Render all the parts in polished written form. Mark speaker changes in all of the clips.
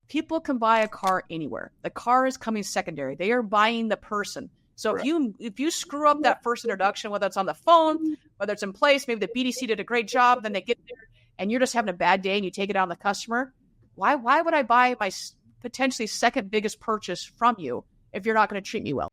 Speaker 1: people can buy a car anywhere. The car is coming secondary. They are buying the person. So if you screw up that first introduction, whether it's on the phone, whether it's in place, maybe the BDC did a great job, then they get there and you're just having a bad day and you take it out on the customer. Why would I buy my potentially second biggest purchase from you if you're not going to treat me well?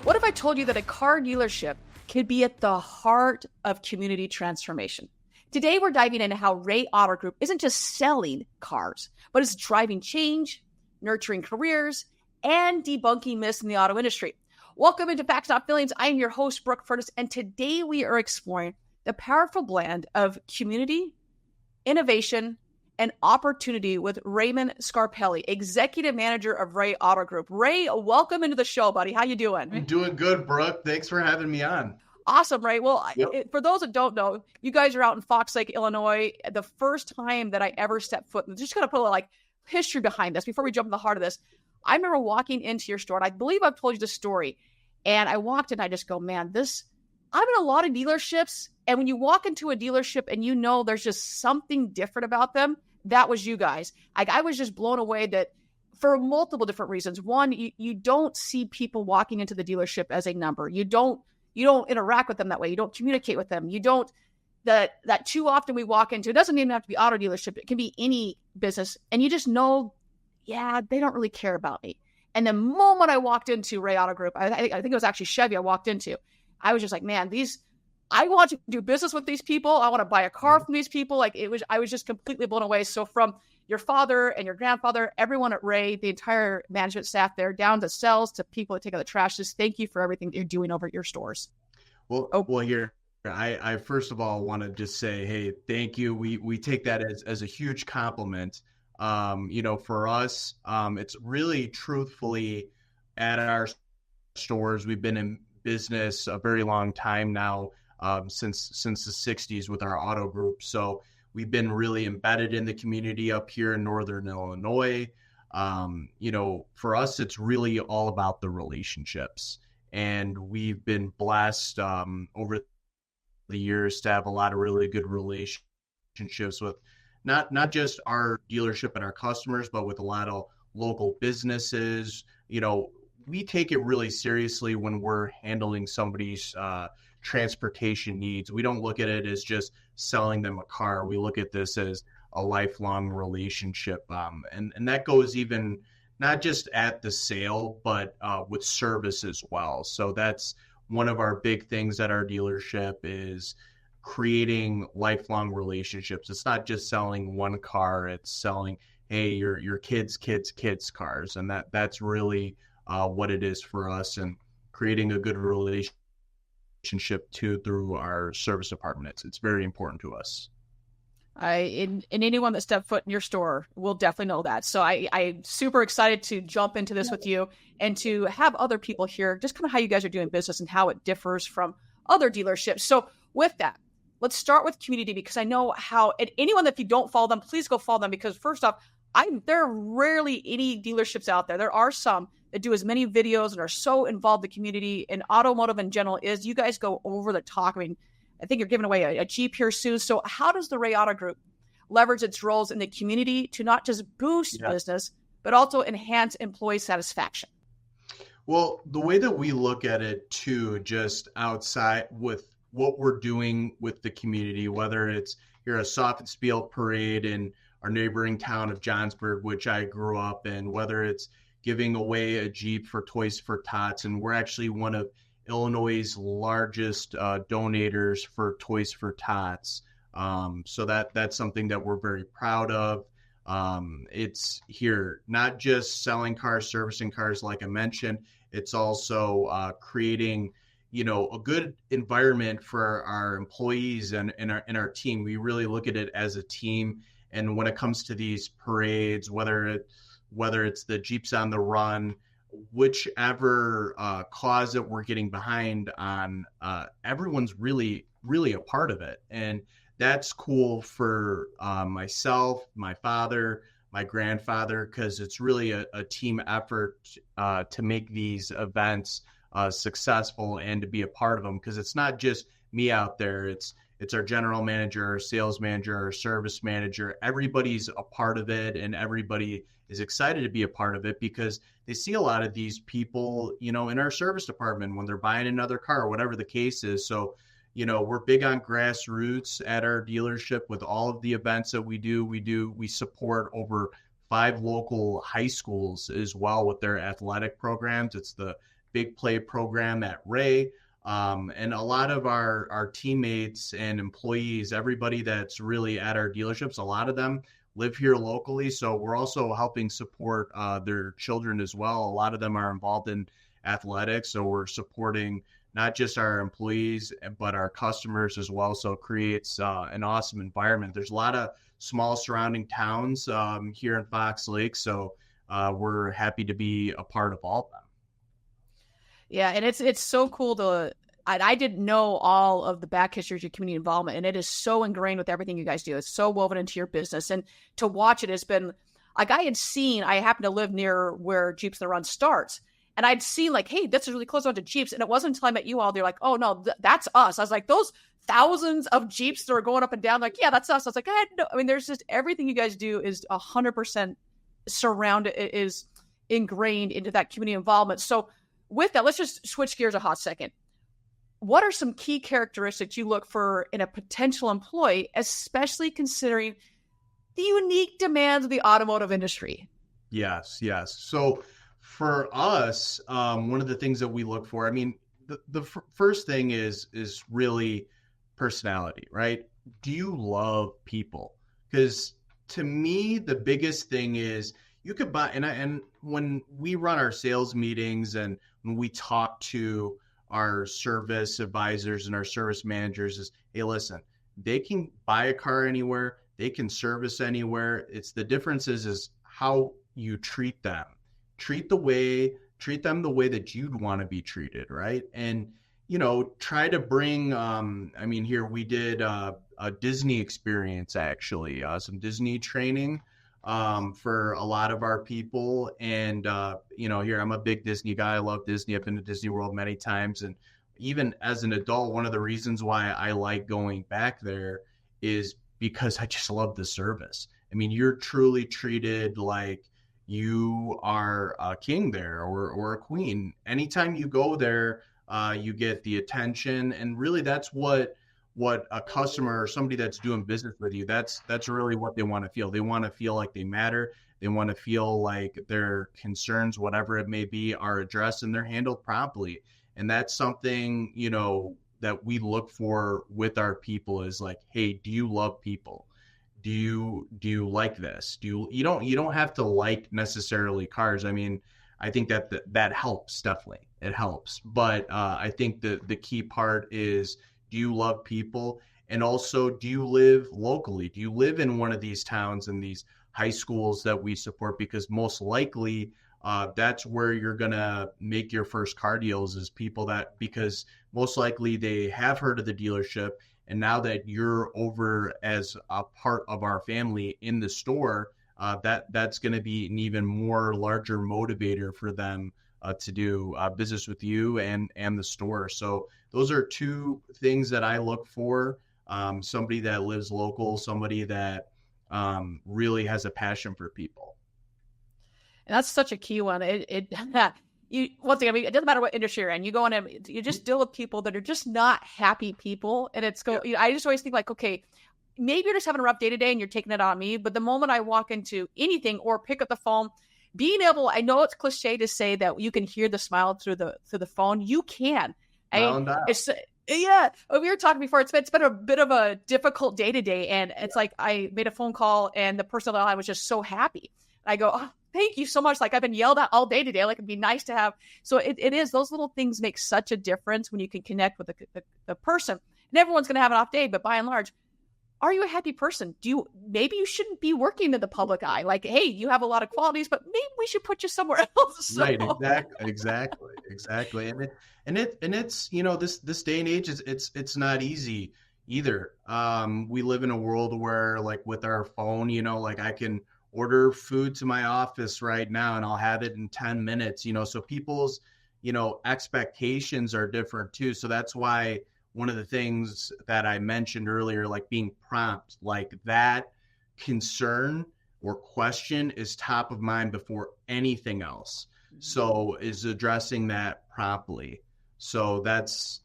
Speaker 1: What if I told you that a car dealership could be at the heart of community transformation? Today, we're diving into how Ray Auto Group isn't just selling cars, but it's driving change, nurturing careers, and debunking myths in the auto industry. Welcome into Facts Not Feelings. I am your host, Brooke Furniss, and today we are exploring the powerful blend of community, innovation, and opportunity with Raymond Scarpelli, Executive Manager of Ray Auto Group. Ray, welcome into the show, buddy. How you doing?
Speaker 2: I'm doing good, Brooke. Thanks for having me on.
Speaker 1: Awesome, Ray. Well, for those that don't know, you guys are out in Fox Lake, Illinois. The first time that I ever stepped foot, just going to put a little history behind this before we jump in the heart of this. I remember walking into your store, and I believe I've told you this story. And I walked in, and I just go, man, I'm in a lot of dealerships. And when you walk into a dealership and you know there's just something different about them, that was you guys. I was just blown away that for multiple different reasons. One, you don't see people walking into the dealership as a number. You don't interact with them that way. You don't communicate with them. You don't, that too often we walk into, it doesn't even have to be auto dealership. It can be any business. And you just know, they don't really care about me. And the moment I walked into Ray Auto Group, I think it was actually Chevy I walked into, I was just like, man, I want to do business with these people. I want to buy a car from these people. I was just completely blown away. So from your father and your grandfather, everyone at Ray, the entire management staff there, down to sales, to people that take out the trash, just thank you for everything that you're doing over at your stores.
Speaker 2: Well, here, I first of all want to just say, hey, thank you. We take that as a huge compliment. For us, it's really truthfully at our stores. We've been in business a very long time now. Since the 60s with our auto group. So we've been really embedded in the community up here in Northern Illinois. For us, it's really all about the relationships. And we've been blessed over the years to have a lot of really good relationships with not just our dealership and our customers, but with a lot of local businesses. We take it really seriously when we're handling somebody's transportation needs. We don't look at it as just selling them a car. We look at this as a lifelong relationship. And that goes even not just at the sale, but with service as well. So that's one of our big things at our dealership is creating lifelong relationships. It's not just selling one car, it's selling, hey, your kids' cars. And that's really what it is for us, and creating a good relationship too through our service department. It's very important to us.
Speaker 1: And anyone that stepped foot in your store will definitely know that. So I'm super excited to jump into this with you and to have other people hear just kind of how you guys are doing business and how it differs from other dealerships. So with that, let's start with community, because I know how, and anyone that if you don't follow them, please go follow them, because first off, there are rarely any dealerships out there. There are some that do as many videos and are so involved in the community, and automotive in general is, you guys go over the top. I mean, I think you're giving away a Jeep here soon. So how does the Ray Auto Group leverage its roles in the community to not just boost business, but also enhance employee satisfaction?
Speaker 2: Well, the way that we look at it too, just outside with what we're doing with the community, whether it's here a Soft and Spiel parade in our neighboring town of Johnsburg, which I grew up in, whether it's giving away a Jeep for Toys for Tots, and we're actually one of Illinois' largest donators for Toys for Tots. So that's something that we're very proud of. It's here, not just selling cars, servicing cars, like I mentioned, it's also creating, a good environment for our employees and our team. We really look at it as a team. And when it comes to these parades, whether it's the Jeeps on the Run, whichever cause that we're getting behind on, everyone's really, really a part of it. And that's cool for myself, my father, my grandfather, because it's really a team effort to make these events successful and to be a part of them. Because it's not just me out there; it's our general manager, our sales manager, our service manager. Everybody's a part of it, and everybody is excited to be a part of it because they see a lot of these people, in our service department when they're buying another car, or whatever the case is. So we're big on grassroots at our dealership with all of the events that we do. We support over 5 local high schools as well with their athletic programs. It's the Big Play program at Ray. And a lot of our teammates and employees, everybody that's really at our dealerships, a lot of them live here locally. So we're also helping support their children as well. A lot of them are involved in athletics. So we're supporting not just our employees, but our customers as well. So it creates an awesome environment. There's a lot of small surrounding towns here in Fox Lake. So we're happy to be a part of all of them.
Speaker 1: Yeah, and it's so cool to. I didn't know all of the back history of your community involvement, and it is so ingrained with everything you guys do. It's so woven into your business, and to watch it has been like I happen to live near where Jeeps That Run starts, and I'd seen like, hey, this is really close to Jeeps, and it wasn't until I met you all, they're like, oh no, that's us. I was like, those thousands of Jeeps that are going up and down, like, yeah, that's us. I was like, there's just everything you guys do is 100% surrounded, is ingrained into that community involvement. So with that, let's just switch gears a hot second. What are some key characteristics you look for in a potential employee, especially considering the unique demands of the automotive industry?
Speaker 2: Yes. So for us, one of the things that we look for, the first thing is really personality, right? Do you love people? Because to me, the biggest thing is you could buy, and when we run our sales meetings and when we talk to our service advisors and our service managers is, hey, listen, they can buy a car anywhere, they can service anywhere. It's the difference is how you treat them. Treat them the way that you'd want to be treated, right? And try to bring. Here we did a Disney experience actually, some Disney training for a lot of our people. And, here I'm a big Disney guy. I love Disney. I've been to Disney World many times. And even as an adult, one of the reasons why I like going back there is because I just love the service. You're truly treated like you are a king there or a queen. Anytime you go there, you get the attention. And really that's what a customer or somebody that's doing business with you, that's really what they want to feel. They want to feel like they matter. They want to feel like their concerns, whatever it may be, are addressed and they're handled promptly. And that's something, that we look for with our people is like, hey, do you love people? Do you like this? You don't have to like necessarily cars. I think that helps, definitely. It helps. But I think the key part is, do you love people? And also, do you live locally? Do you live in one of these towns and these high schools that we support? Because most likely that's where you're going to make your first car deals, is people because most likely they have heard of the dealership. And now that you're over as a part of our family in the store, that's going to be an even more larger motivator for them to do business with you and the store. So those are 2 things that I look for. Somebody that lives local, somebody that really has a passion for people.
Speaker 1: And that's such a key one. One thing, it doesn't matter what industry you're in. You go in and you just deal with people that are just not happy people. And I just always think like, okay, maybe you're just having a rough day today and you're taking it on me. But the moment I walk into anything or pick up the phone, I know it's cliche to say that you can hear the smile through the phone. You can. Yeah, we were talking before. It's been a bit of a difficult day today, and it's like I made a phone call, and the person on the line was just so happy. I go, oh, thank you so much. Like I've been yelled at all day today. Like it'd be nice to have. So it is, those little things make such a difference when you can connect with the person. And everyone's going to have an off day, but by and large, are you a happy person? Maybe you shouldn't be working in the public eye. Like, hey, you have a lot of qualities, but maybe we should put you somewhere else. So.
Speaker 2: Right. Exactly. And it's, this day and age, it's not easy, either. We live in a world where, like, with our phone, like I can order food to my office right now and I'll have it in 10 minutes, so people's, expectations are different too. So that's why one of the things that I mentioned earlier, like being prompt, like that concern or question is top of mind before anything else. So is addressing that promptly. So that's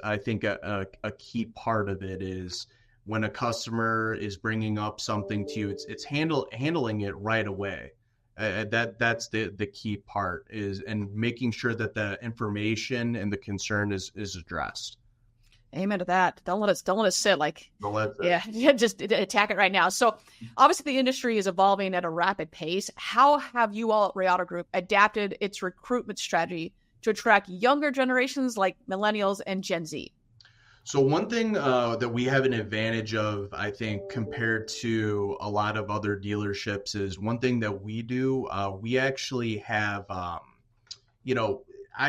Speaker 2: I think a key part of it is when a customer is bringing up something to you, it's handling it right away. That's the key part is, and making sure that the information and the concern is addressed.
Speaker 1: Amen to that. Don't let us sit like,
Speaker 2: yeah,
Speaker 1: just attack it right now. So obviously the industry is evolving at a rapid pace. How have you all at Ray Auto Group adapted its recruitment strategy to attract younger generations like Millennials and Gen Z?
Speaker 2: So one thing that we have an advantage of, I think, compared to a lot of other dealerships is one thing that we do. We actually have, I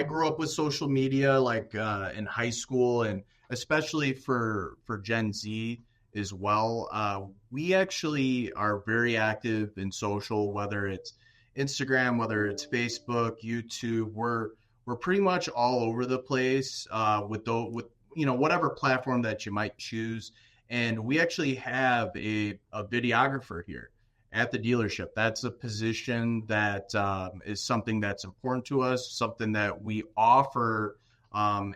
Speaker 2: grew up with social media like in high school, and especially for Gen Z as well. We actually are very active in social, whether it's Instagram, whether it's Facebook, YouTube. We're pretty much all over the place with whatever platform that you might choose. And we actually have a videographer here at the dealership. That's a position that is something that's important to us, something that we offer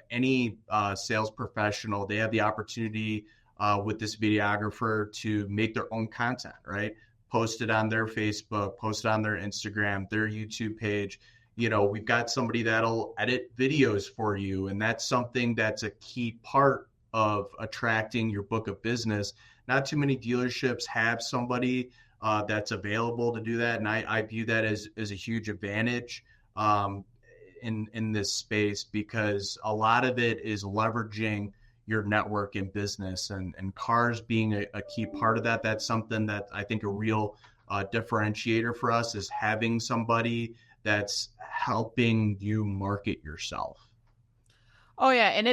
Speaker 2: any sales professional. They have the opportunity with this videographer to make their own content, right? Post it on their Facebook, post it on their Instagram, their YouTube page. We've got somebody that'll edit videos for you. And that's something that's a key part of attracting your book of business. Not too many dealerships have somebody that's available to do that. And I view that as a huge advantage in this space, because a lot of it is leveraging your network in business, and cars being a key part of that. That's something that I think a real differentiator for us is having somebody that's helping you market yourself.
Speaker 1: Oh yeah. And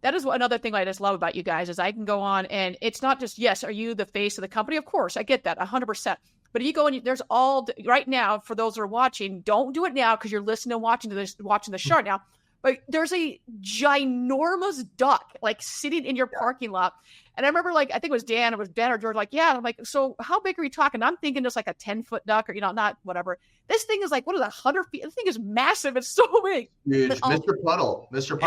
Speaker 1: that is another thing I just love about you guys is I can go on and it's not just, yes, are you the face of the company? Of course, I get that 100%. But if you go and there's right now, for those that are watching, don't do it now because you're listening and watching the show now. But there's a ginormous duck like sitting in your parking lot. And I remember, like, I think it was Dan or George, like, yeah. I'm like, so how big are we talking? I'm thinking just like a 10-foot duck or, not whatever. This thing is like, what is that, 100 feet? This thing is massive. It's so big.
Speaker 2: Huge. Mr. Puddle. He's even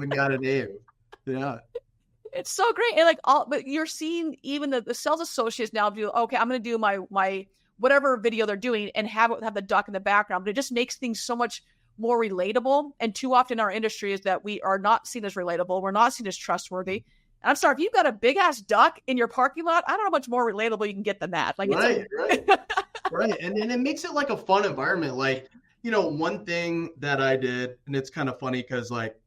Speaker 2: got a name. Yeah.
Speaker 1: It's so great. And but you're seeing even the sales associates now do, okay, I'm going to do my whatever video they're doing and have the duck in the background. But it just makes things so much more relatable. And too often our industry is that we are not seen as relatable. We're not seen as trustworthy. And I'm sorry, if you've got a big ass duck in your parking lot, I don't know how much more relatable you can get than that. Like,
Speaker 2: right. Right. And it makes it like a fun environment. Like, one thing that I did, and it's kind of funny because like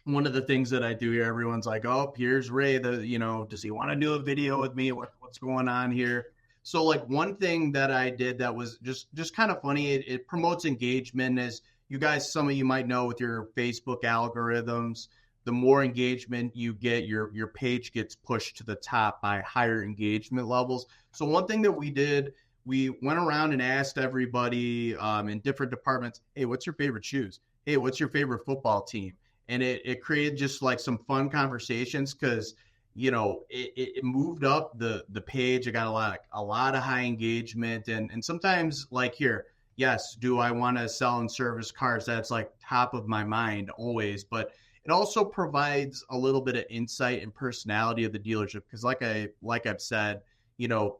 Speaker 2: one of the things that I do here, everyone's like, oh, here's Ray, does he want to do a video with me? What's going on here? So like one thing that I did that was just kind of funny, it promotes engagement. As you guys, some of you might know with your Facebook algorithms, the more engagement you get, your page gets pushed to the top by higher engagement levels. So one thing that we did, we went around and asked everybody in different departments, hey, what's your favorite shoes? Hey, what's your favorite football team? And it created just like some fun conversations because, it moved up the page. It got a lot of high engagement. And sometimes like here, yes, do I want to sell and service cars? That's like top of my mind always. But it also provides a little bit of insight and personality of the dealership. Because like I've said,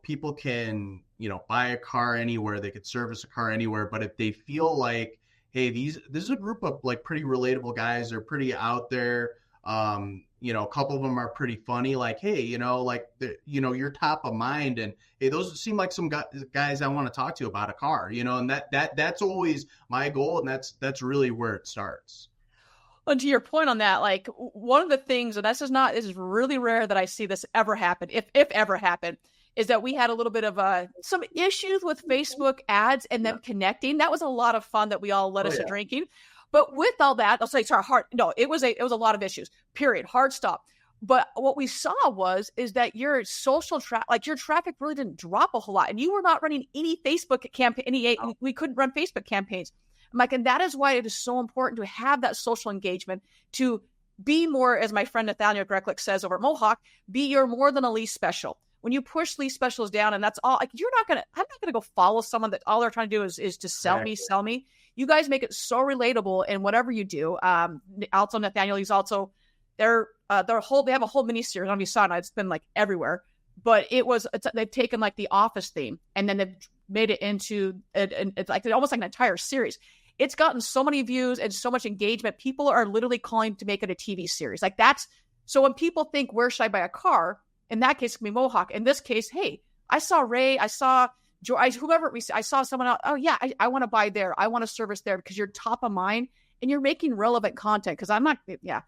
Speaker 2: people can, buy a car anywhere. They could service a car anywhere. But if they feel like, hey, this is a group of like pretty relatable guys. They're pretty out there. A couple of them are pretty funny. Like, hey, you're top of mind, and hey, those seem like some guys I want to talk to about a car. And that's always my goal, and that's really where it starts.
Speaker 1: And to your point on that, like one of the things, and this is really rare that I see this ever happen, if ever happen, is that we had a little bit of some issues with Facebook ads and them connecting. That was a lot of fun that we all let us drinking. But with all that, I'll say, sorry, it was a lot of issues, period, hard stop. But what we saw is that your social your traffic really didn't drop a whole lot, and you were not running any Facebook campaign. We couldn't run Facebook campaigns. I'm like, and that is why it is so important to have that social engagement, to be more, as my friend Nathaniel Greklich says over at Mohawk, you're more than a lease special. When you push lease specials down, and that's all, like, I'm not gonna go follow someone that all they're trying to do is to sell me. You guys make it so relatable in whatever you do. Also, Nathaniel, he's also they have a whole mini series. I don't know if you saw it. It's been like everywhere, but they've taken like the Office theme and then they've made it into it's like almost like an entire series. It's gotten so many views and so much engagement. People are literally calling to make it a TV series. Like so when people think, where should I buy a car? In that case, it can be Mohawk. In this case, hey, I saw Ray, I saw whoever I saw someone else. Oh yeah, I want to buy there. I want to service there, because you're top of mind and you're making relevant content. Because I'm not, I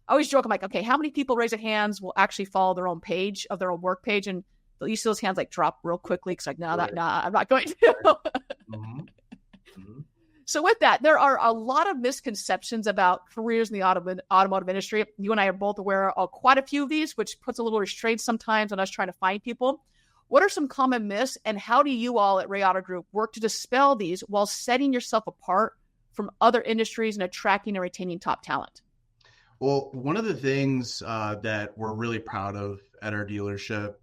Speaker 1: always joke, I'm like, okay, how many people raise their hands will actually follow their own page of their own work page? And you see those hands like drop real quickly. Cause like, no, I'm not going to. Mm-hmm. Mm-hmm. So with that, there are a lot of misconceptions about careers in the automotive industry. You and I are both aware of quite a few of these, which puts a little restraint sometimes on us trying to find people. What are some common myths, and how do you all at Ray Auto Group work to dispel these while setting yourself apart from other industries and attracting and retaining top talent?
Speaker 2: Well, one of the things that we're really proud of at our dealership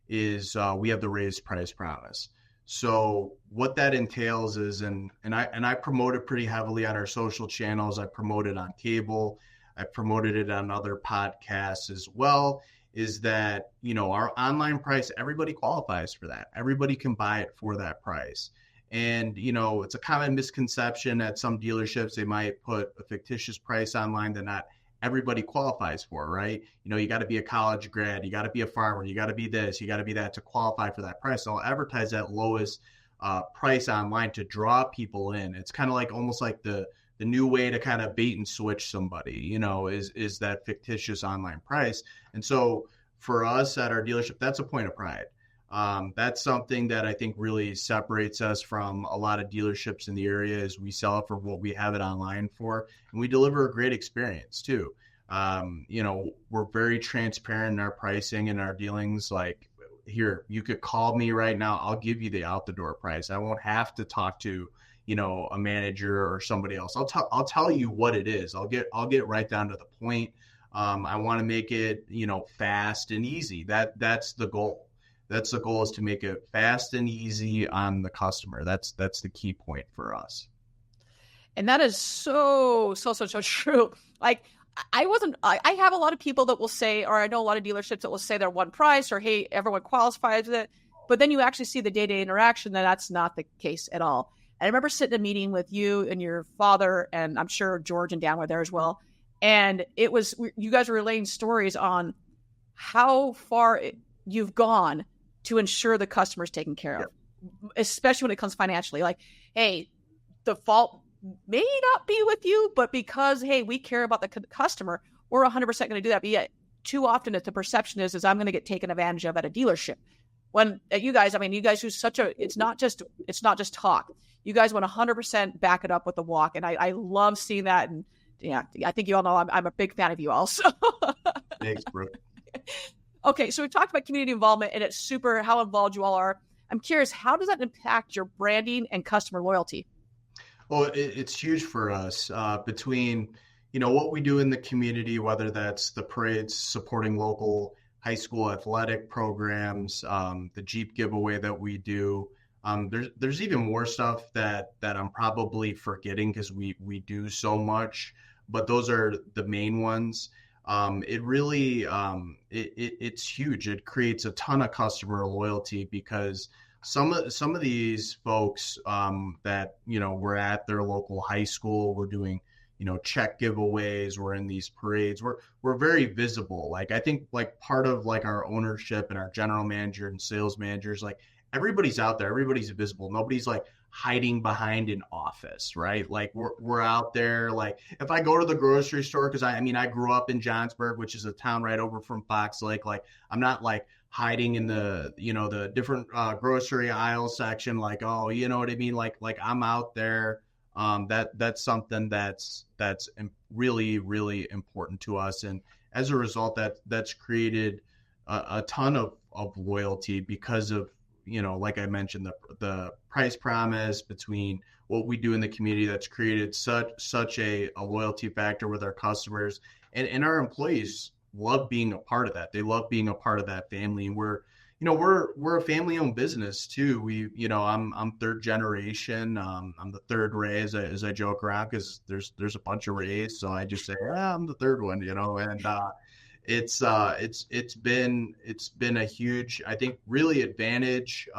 Speaker 2: is we have the raised price promise. So what that entails is, and I promote it pretty heavily on our social channels. I promote it on cable. I promoted it on other podcasts as well, is that, our online price, everybody qualifies for that. Everybody can buy it for that price. And, it's a common misconception at some dealerships. They might put a fictitious price online that not everybody qualifies for, right? You got to be a college grad, you got to be a farmer, you got to be this, you got to be that to qualify for that price. So I'll advertise that lowest price online to draw people in. It's kind of like almost like the new way to kind of bait and switch somebody, is that fictitious online price. And so for us at our dealership, that's a point of pride. That's something that I think really separates us from a lot of dealerships in the area, is we sell it for what we have it online for, and we deliver a great experience too. We're very transparent in our pricing and our dealings. Like, here, you could call me right now. I'll give you the out the door price. I won't have to talk to, a manager or somebody else. I'll tell you what it is. I'll get right down to the point. I want to make it, fast and easy. That's the goal. That's the goal, is to make it fast and easy on the customer. That's the key point for us.
Speaker 1: And that is so true. Like, I have a lot of people that will say, or I know a lot of dealerships that will say they're one price, or, hey, everyone qualifies with it. But then you actually see the day-to-day interaction, and that's not the case at all. And I remember sitting in a meeting with you and your father, and I'm sure George and Dan were there as well. And you guys were relaying stories on how far you've gone to ensure the customer's taken care of, especially when it comes financially. Like, hey, the fault may not be with you, but because, hey, we care about the customer, we're 100% going to do that. But yet, too often, the perception is I'm going to get taken advantage of at a dealership. When you guys do it's not just talk. You guys want 100% back it up with the walk. And I love seeing that. And yeah, I think you all know I'm a big fan of you also.
Speaker 2: Thanks, Brooke.
Speaker 1: Okay, so we talked about community involvement, and it's super how involved you all are. I'm curious, how does that impact your branding and customer loyalty?
Speaker 2: Well, it's huge for us, between, what we do in the community, whether that's the parades supporting local high school athletic programs, the Jeep giveaway that we do. There's even more stuff that I'm probably forgetting because we do so much, but those are the main ones. It really, it's huge. It creates a ton of customer loyalty, because some of these folks that, we're at their local high school, we're doing, check giveaways, we're in these parades, we're very visible. Like, I think like part of like our ownership and our general manager and sales managers, like, everybody's out there, everybody's visible. Nobody's like hiding behind an office, right? Like, we're out there. Like, if I go to the grocery store, because I grew up in Johnsburg, which is a town right over from Fox Lake. Like, I'm not like hiding in the the different grocery aisle section. Like, oh, you know what I mean? Like I'm out there. That's something that's really, really important to us. And as a result, that's created a ton of loyalty because of, like I mentioned, the price promise between what we do in the community. That's created such a loyalty factor with our customers, and our employees love being a part of that. They love being a part of that family. And we're a family owned business too. I'm third generation. I'm the third Ray, as I joke around, because there's a bunch of Rays. So I just say, I'm the third one, and it's been a huge, I think, really advantage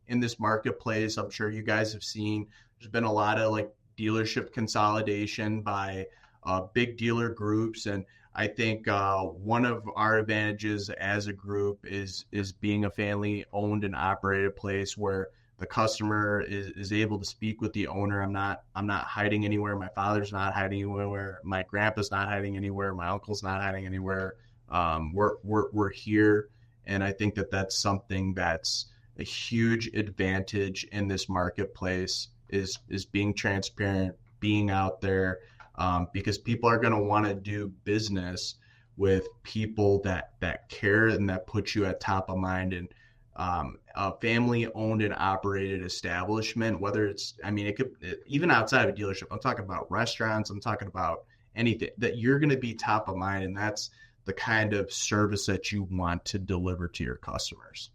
Speaker 2: in this marketplace. I'm sure you guys have seen there's been a lot of like dealership consolidation by big dealer groups, and I think one of our advantages as a group is being a family owned and operated place where the customer is able to speak with the owner. I'm not hiding anywhere. My father's not hiding anywhere. My grandpa's not hiding anywhere. My uncle's not hiding anywhere. We're here, and I think that's something that's a huge advantage in this marketplace is being transparent, being out there, because people are going to want to do business with people that care and that put you at top of mind. And a family owned and operated establishment, whether it could even outside of a dealership. I'm talking about restaurants. I'm talking about anything that you're going to be top of mind, and that's the kind of service that you want to deliver to your customers.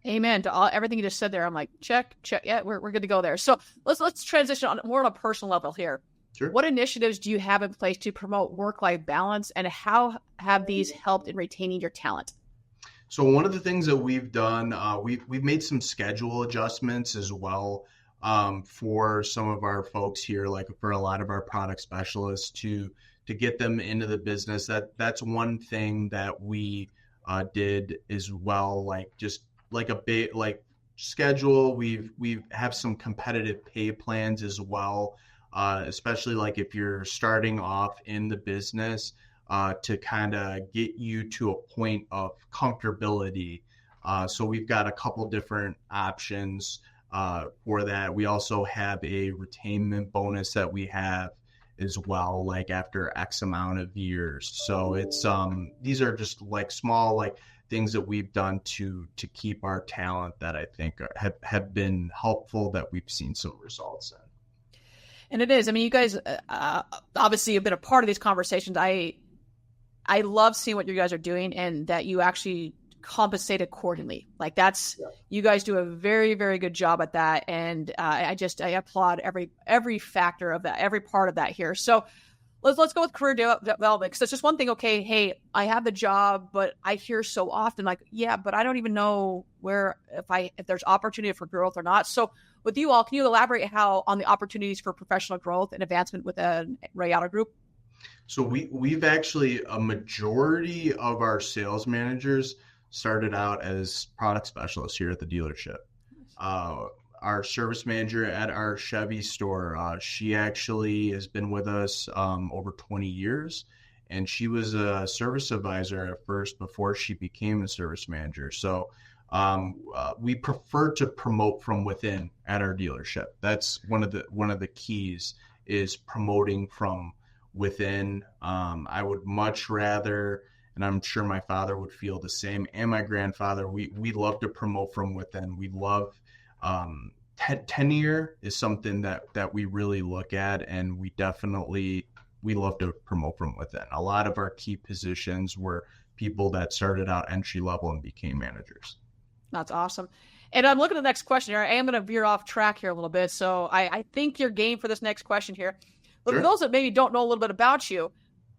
Speaker 1: Amen to everything you just said there. I'm like, check. Yeah, we're good to go there. So let's transition on more on a personal level here.
Speaker 2: Sure.
Speaker 1: What initiatives do you have in place to promote work-life balance, and how have these helped in retaining your talent?
Speaker 2: So one of the things that we've done, we've made some schedule adjustments as well for some of our folks here, like for a lot of our product specialists to get them into the business. That's one thing that we did as well, like just like a bit like schedule. We have some competitive pay plans as well, especially like if you're starting off in the business, to kind of get you to a point of comfortability. So we've got a couple different options for that. We also have a retainment bonus that we have as well, like after X amount of years. So it's these are just like small like things that we've done to keep our talent that I think have been helpful, that we've seen some results in.
Speaker 1: And it is. I mean, you guys obviously have been a part of these conversations. I love seeing what you guys are doing, and that you actually compensate accordingly. Like you guys do a very, very good job at that. And I applaud every factor of that, every part of that here. So let's go with career development, because it's just one thing. Okay, hey, I have the job, but I hear so often like, yeah, but I don't even know if there's opportunity for growth or not. So with you all, can you elaborate on the opportunities for professional growth and advancement within Ray Auto Group?
Speaker 2: So we've actually, a majority of our sales managers started out as product specialists here at the dealership. Our service manager at our Chevy store, she actually has been with us over 20 years, and she was a service advisor at first before she became a service manager. So we prefer to promote from within at our dealership. That's one of the keys, is promoting from within. I would much rather, and I'm sure my father would feel the same, and my grandfather, we love to promote from within. We love tenure is something that we really look at, and we love to promote from within. A lot of our key positions were people that started out entry level and became managers.
Speaker 1: That's awesome. And I'm looking at the next question here. I am going to veer off track here a little bit. So I think you're game for this next question here. But
Speaker 2: Sure.
Speaker 1: For those that maybe don't know a little bit about you,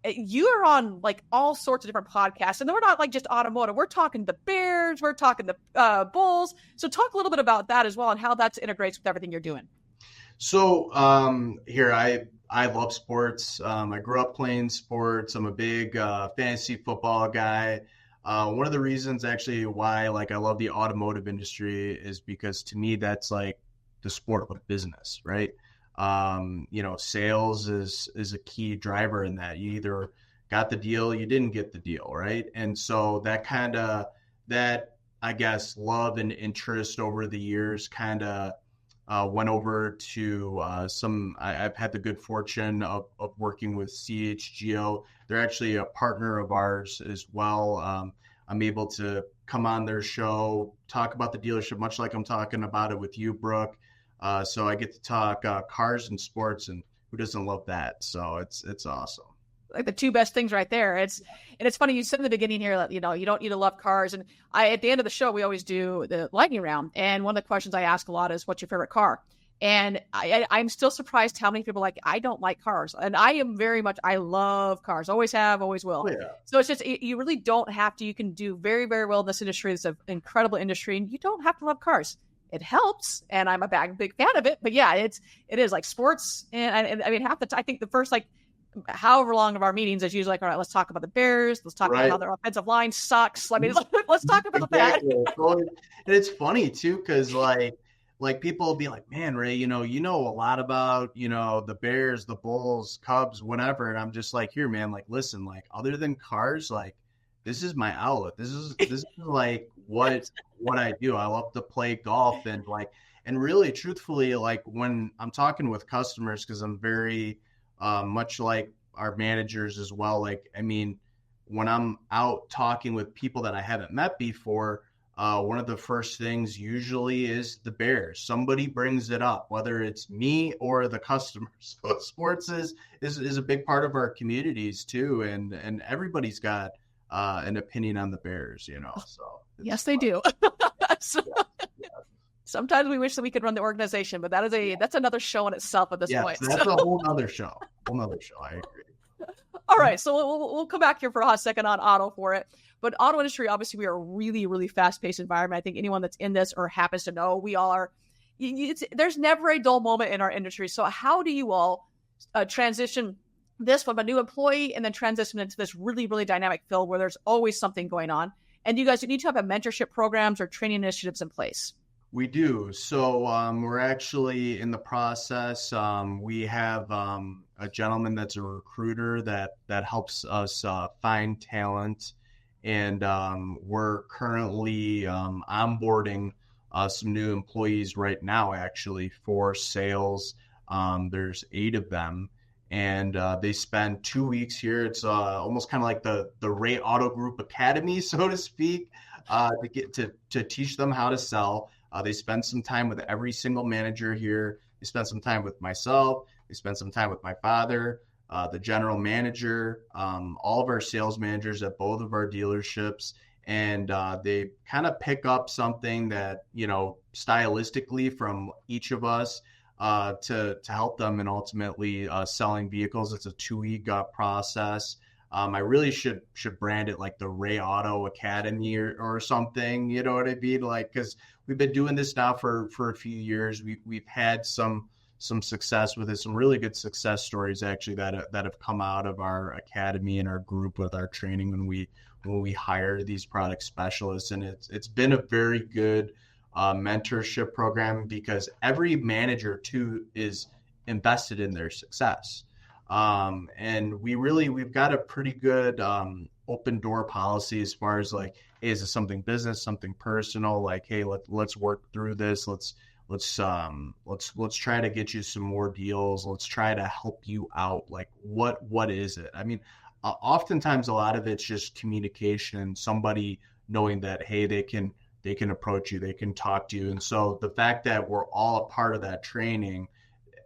Speaker 1: you are on like all sorts of different podcasts, and we're not like just automotive. We're talking the Bears, we're talking the Bulls. So talk a little bit about that as well, and how that integrates with everything you're doing.
Speaker 2: So here, I love sports. I grew up playing sports. I'm a big fantasy football guy. One of the reasons actually why like I love the automotive industry is because to me that's like the sport of business, right? Sales is a key driver in that. You either got the deal, you didn't get the deal, right? And so that I guess love and interest over the years kind of went over to I've had the good fortune of working with CHGO. They're actually a partner of ours as well. I'm able to come on their show, talk about the dealership, much like I'm talking about it with you, Brooke. So I get to talk cars and sports, and who doesn't love that? So it's awesome.
Speaker 1: Like the two best things right there. And it's funny, you said in the beginning here that, you don't need to love cars. And at the end of the show, we always do the lightning round. And one of the questions I ask a lot is, what's your favorite car? And I'm still surprised how many people are like, I don't like cars. And I am I love cars. Always have, always will. Oh, yeah. So it's just, you really don't have to. You can do very, very well in this industry. It's an incredible industry, and you don't have to love cars. It helps, and I'm a big fan of it. But yeah, it is like sports. And I mean, I think the first, however long of our meetings is usually all right, let's talk about the Bears. Let's talk about how their offensive line sucks. I mean, let's talk about that.
Speaker 2: And it's funny too, because like people will be like, man, Ray, you know a lot about, the Bears, the Bulls, Cubs, whatever. And I'm just like, here, man, listen, other than cars, this is my outlet. This is what I do. I love to play golf and really truthfully, when I'm talking with customers, because I'm very much like our managers as well. When I'm out talking with people that I haven't met before, one of the first things usually is the Bears. Somebody brings it up, whether it's me or the customers. So sports is a big part of our communities too, and everybody's got an opinion on the Bears, So
Speaker 1: yes, they do. Sometimes we wish that we could run the organization, but that's another show in itself at this point.
Speaker 2: That's a whole other show. I agree.
Speaker 1: All right, so we'll come back here for a hot second on auto for it. But auto industry, obviously, we are a really, really fast-paced environment. I think anyone that's in this or happens to know, we all are. There's never a dull moment in our industry. So how do you all transition this from a new employee and then transition into this really, really dynamic field where there's always something going on? And you guys need to have a mentorship programs or training initiatives in place.
Speaker 2: We do. So we're actually in the process. We have a gentleman that's a recruiter that helps us find talent. And we're currently onboarding some new employees right now, actually, for sales. There's 8 of them. And they spend 2 weeks here. It's almost kind of like the Ray Auto Group Academy, so to speak, to get to teach them how to sell. They spend some time with every single manager here. They spend some time with myself. They spend some time with my father, the general manager, all of our sales managers at both of our dealerships. And they kind of pick up something that, stylistically from each of us to help them in ultimately selling vehicles. It's a 2-week process. I really should brand it like the Ray Auto Academy or something, you know what I mean? Because we've been doing this now for a few years. We've had some success with it, some really good success stories actually that have come out of our academy and our group with our training when we hire these product specialists. And it's been a very good mentorship program because every manager too is invested in their success. And we've got a pretty good open door policy as far as hey, is this something business, something personal? Hey, let's work through this. Let's try to get you some more deals. Let's try to help you out. What is it? I mean, oftentimes a lot of it's just communication, somebody knowing that, hey, they can approach you, they can talk to you. And so the fact that we're all a part of that training,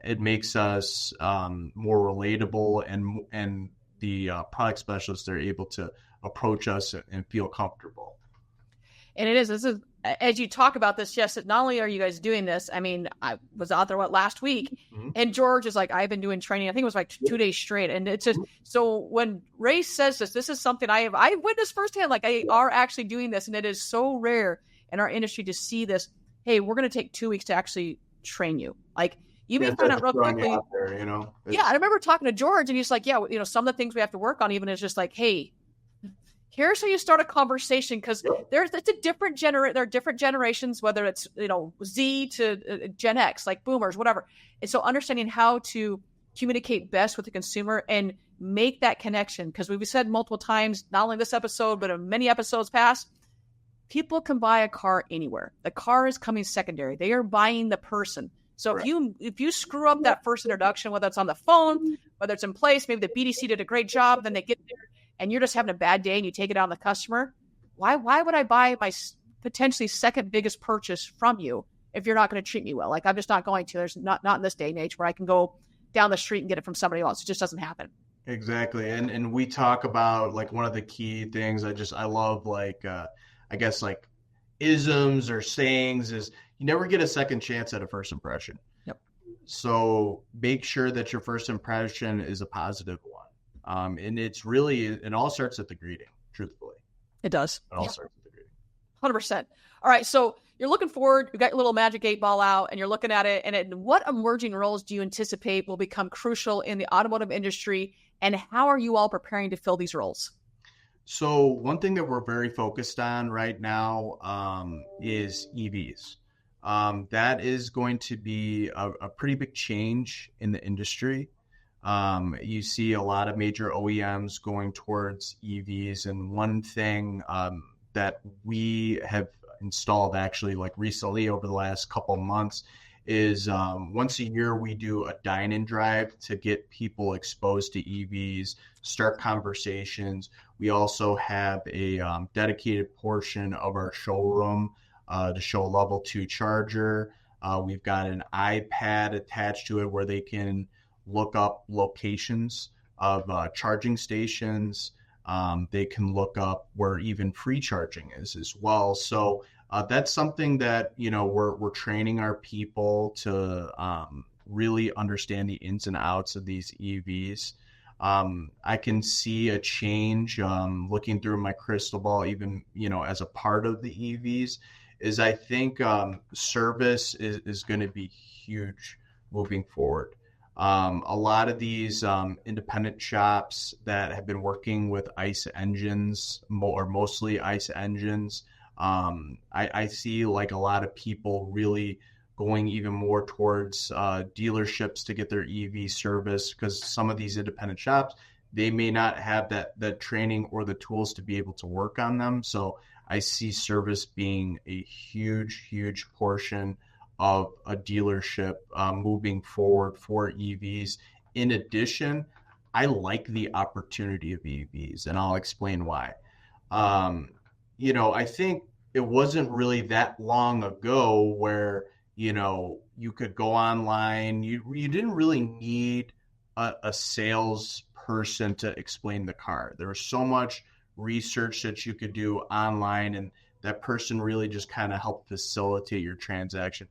Speaker 2: it makes us more relatable, and the product specialists are able to approach us and feel comfortable.
Speaker 1: And this is, as you talk about this, yes, not only are you guys doing this, I mean, I was out there last week, and George is I've been doing training, I think it was 2 days straight. And it's just, so when Ray says this is something I've witnessed firsthand, I are actually doing this, and it is so rare in our industry to see this. Hey, we're going to take 2 weeks to actually train you. You may find out real quickly. Yeah, I remember talking to George, and he's like, yeah, some of the things we have to work on even is just hey, here's how you start a conversation, because there are different generations, whether it's Z to Gen X, boomers, whatever. And so understanding how to communicate best with the consumer and make that connection, because we've said multiple times, not only this episode but in many episodes past, people can buy a car anywhere. The car is coming secondary. They are buying the person. So if you screw up that first introduction, whether it's on the phone, whether it's in place, maybe the BDC did a great job, then they get there and you're just having a bad day and you take it out on the customer. Why would I buy my potentially second biggest purchase from you if you're not going to treat me well? Like, I'm just not going to. There's not in this day and age where I can go down the street and get it from somebody else. It just doesn't happen.
Speaker 2: Exactly. And we talk about like one of the key things I love, like I guess like isms or sayings is you never get a second chance at a first impression.
Speaker 1: Yep.
Speaker 2: So make sure that your first impression is a positive one. And it all starts at the greeting, truthfully.
Speaker 1: It does.
Speaker 2: It all starts at the greeting.
Speaker 1: 100%. All right. So you're looking forward, you got your little magic 8-ball out and you're looking at it. And what emerging roles do you anticipate will become crucial in the automotive industry? And how are you all preparing to fill these roles?
Speaker 2: So one thing that we're very focused on right now is EVs. That is going to be a pretty big change in the industry. You see a lot of major OEMs going towards EVs. And one thing that we have installed actually like recently over the last couple of months is once a year we do a dine-in drive to get people exposed to EVs, start conversations. We also have a dedicated portion of our showroom to show a level 2 charger. We've got an iPad attached to it where they can look up locations of charging stations. They can look up where even free charging is as well. So that's something that, we're training our people to really understand the ins and outs of these EVs. I can see a change looking through my crystal ball, even, as a part of the EVs, is I think service is going to be huge moving forward. A lot of these independent shops that have been working with ICE engines, or mostly ICE engines, I see like a lot of people really going even more towards dealerships to get their EV service, because some of these independent shops, they may not have that training or the tools to be able to work on them. So I see service being a huge, huge portion of a dealership moving forward for EVs. In addition, I like the opportunity of EVs, and I'll explain why. I think it wasn't really that long ago where, you could go online. You didn't really need a salesperson to explain the car. There was so much research that you could do online, and that person really just kind of helped facilitate your transaction.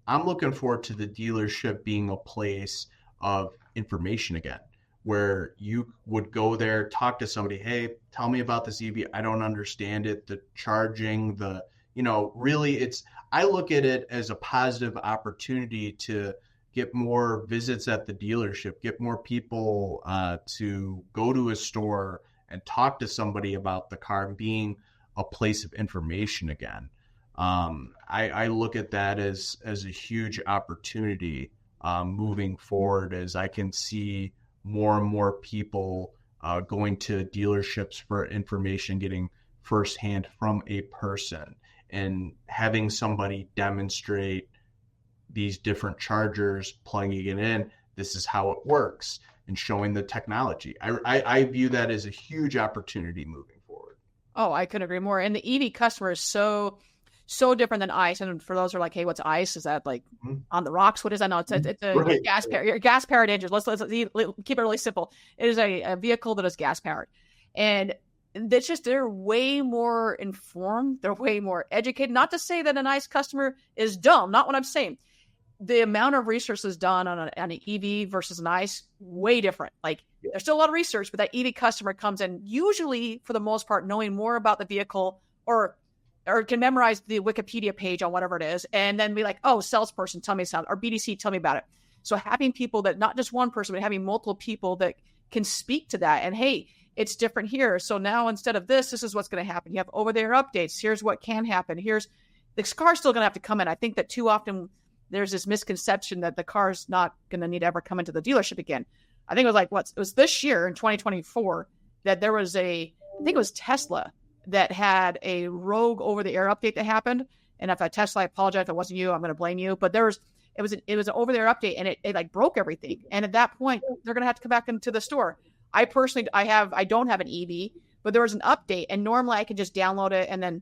Speaker 2: I'm looking forward to the dealership being a place of information again, where you would go there, talk to somebody, hey, tell me about this EV. I don't understand it. The charging, really I look at it as a positive opportunity to get more visits at the dealership, get more people to go to a store and talk to somebody about the car, being a place of information again. I look at that as a huge opportunity moving forward, as I can see more and more people going to dealerships for information, getting firsthand from a person, and having somebody demonstrate these different chargers, plugging it in. This is how it works, and showing the technology. I view that as a huge opportunity moving forward.
Speaker 1: Oh, I couldn't agree more. And the EV customer is so different than ICE. And for those who are like, hey, what's ICE? Is that like on the rocks? What is that? No, it's a
Speaker 2: right.
Speaker 1: gas powered engine. Let's keep it really simple. It is a vehicle that is gas powered. And it's just, they're way more informed. They're way more educated. Not to say that an ICE customer is dumb. Not what I'm saying. The amount of research is done on an EV versus an ICE, way different. Like, there's still a lot of research, but that EV customer comes in usually, for the most part, knowing more about the vehicle, or can memorize the Wikipedia page on whatever it is, and then be like, oh, salesperson, tell me something, or BDC, tell me about it. So having people that, not just one person, but having multiple people that can speak to that, and hey, it's different here. So now instead of this is what's going to happen. You have over-the-air updates. Here's what can happen. The car's still going to have to come in. I think that too often there's this misconception that the car's not going to need to ever come into the dealership again. I think it was this year in 2024 that there was I think it was Tesla that had a rogue over-the-air update that happened. And if I Tesla, I apologize if it wasn't you. I'm going to blame you. But it was an over-the-air update, and it like broke everything. And at that point, they're going to have to come back into the store. I personally, I don't have an EV, but there was an update, and normally I can just download it and then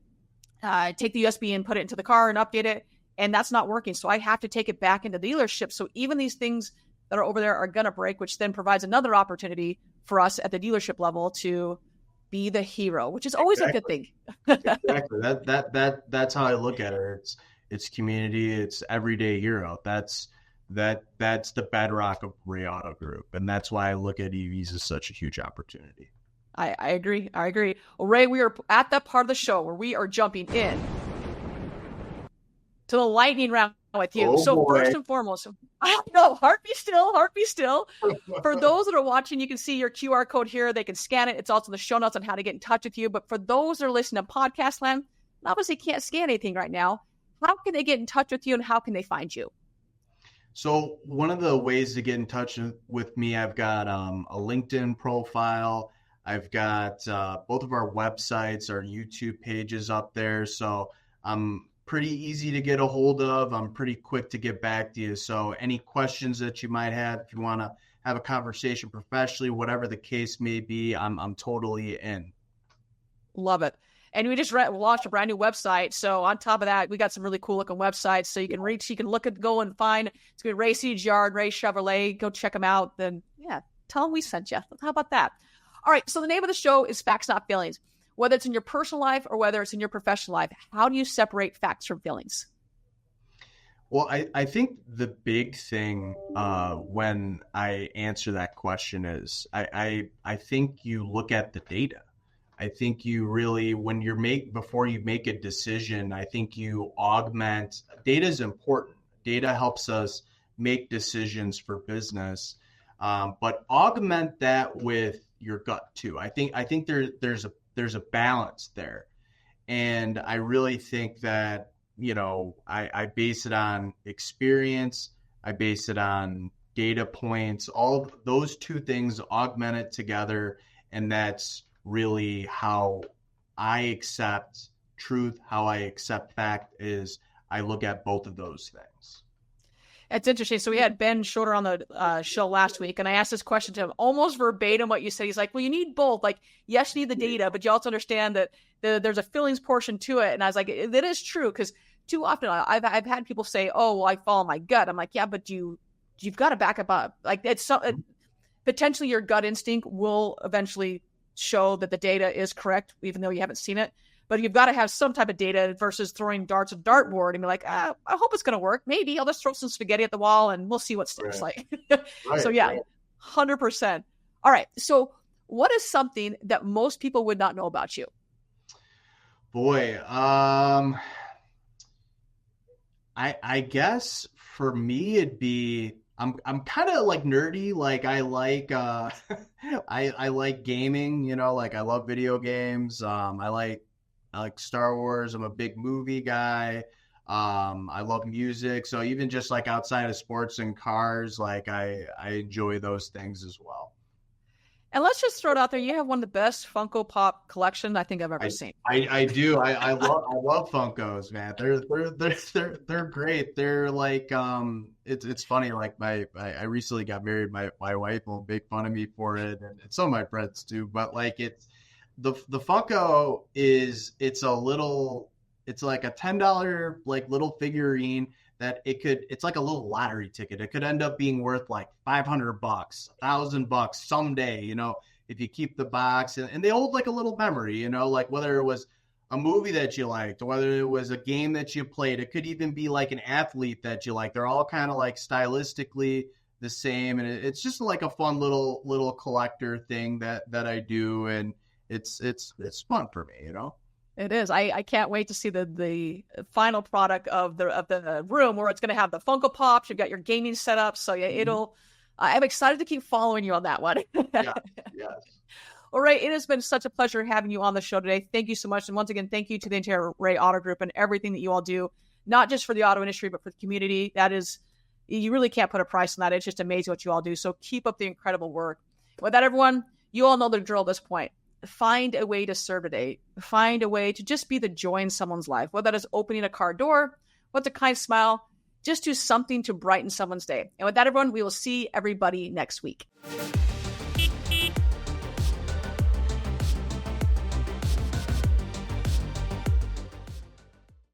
Speaker 1: take the USB and put it into the car and update it, and that's not working. So I have to take it back into the dealership. So even these things that are over there are going to break, which then provides another opportunity for us at the dealership level to be the hero, which is always a good thing.
Speaker 2: Exactly. That's how I look at it. It's community. It's everyday hero. That's the bedrock of Ray Auto Group, and that's why I look at EVs as such a huge opportunity.
Speaker 1: I agree. Well, Ray, we are at that part of the show where we are jumping in to the lightning round with you. First and foremost, no, heart be still. For those that are watching, you can see your QR code here. They can scan it. It's also in the show notes on how to get in touch with you. But for those that are listening to podcast land, obviously can't scan anything right now. How can they get in touch with you, and how can they find you?
Speaker 2: So one of the ways to get in touch with me, I've got a LinkedIn profile. I've got both of our websites, our YouTube pages up there. So I'm pretty easy to get a hold of. I'm pretty quick to get back to you. So any questions that you might have, if you want to have a conversation professionally, whatever the case may be, I'm totally in.
Speaker 1: Love it. And we just launched a brand new website. So on top of that, we got some really cool looking websites. So you can go and find, it's going to be Ray Yard, Ray Chevrolet. Go check them out. Then tell them we sent you. How about that? All right. So the name of the show is Facts Not Feelings. Whether it's in your personal life or whether it's in your professional life, how do you separate facts from feelings?
Speaker 2: Well, I think the big thing when I answer that question is I think you look at the data. I think you really, before you make a decision, I think you augment. Data is important. Data helps us make decisions for business, but augment that with your gut too. I think there's a balance there, and I really think that I base it on experience. I base it on data points. All those two things augment it together, and that's really how I accept truth, how I accept fact, is I look at both of those things.
Speaker 1: It's interesting. So we had Ben Schroeder on the show last week, and I asked this question to him, almost verbatim what you said. He's like, well, you need both. Like, yes, you need the data, but you also understand that there's a feelings portion to it. And I was like, that is true, because too often I've had people say, oh, well, I follow my gut. I'm like, yeah, but you've got to back up. Like, potentially your gut instinct will eventually show that the data is correct, even though you haven't seen it. But you've got to have some type of data versus throwing darts at dartboard and be like, I hope it's going to work. Maybe I'll just throw some spaghetti at the wall and we'll see what sticks.
Speaker 2: Right.
Speaker 1: Like. So yeah, 100%. All right. So what is something that most people would not know about you?
Speaker 2: Boy, I guess for me it'd be I'm kind of like nerdy. Like I like I like gaming. Like I love video games. I like Star Wars. I'm a big movie guy. I love music. So even just like outside of sports and cars, like I enjoy those things as well.
Speaker 1: And let's just throw it out there. You have one of the best Funko Pop collection I think I've ever seen.
Speaker 2: I do. I love Funkos, man. They're great. They're like it's funny. Like I recently got married. My wife will make fun of me for it, and some of my friends too. But like it's the Funko it's like a $10 like little figurine that it's like a little lottery ticket. It could end up being worth like $500, $1,000 someday, if you keep the box, and they hold like a little memory, like whether it was a movie that you liked, or whether it was a game that you played. It could even be like an athlete that you like. They're all kind of like stylistically the same. And it's just like a fun little collector thing that I do. And it's fun for me,
Speaker 1: It is. I can't wait to see the final product of the room where it's going to have the Funko Pops. You've got your gaming setup. So yeah, I'm excited to keep following you on that one.
Speaker 2: Yes.
Speaker 1: All right. It has been such a pleasure having you on the show today. Thank you so much. And once again, thank you to the entire Ray Auto Group and everything that you all do, not just for the auto industry, but for the community. You really can't put a price on that. It's just amazing what you all do. So keep up the incredible work. With that, everyone, you all know the drill at this point. Find a way to serve today. Find a way to just be the joy in someone's life, whether that is opening a car door, what's a kind smile, Just do something to brighten someone's day. And with that, everyone, we will see everybody next week.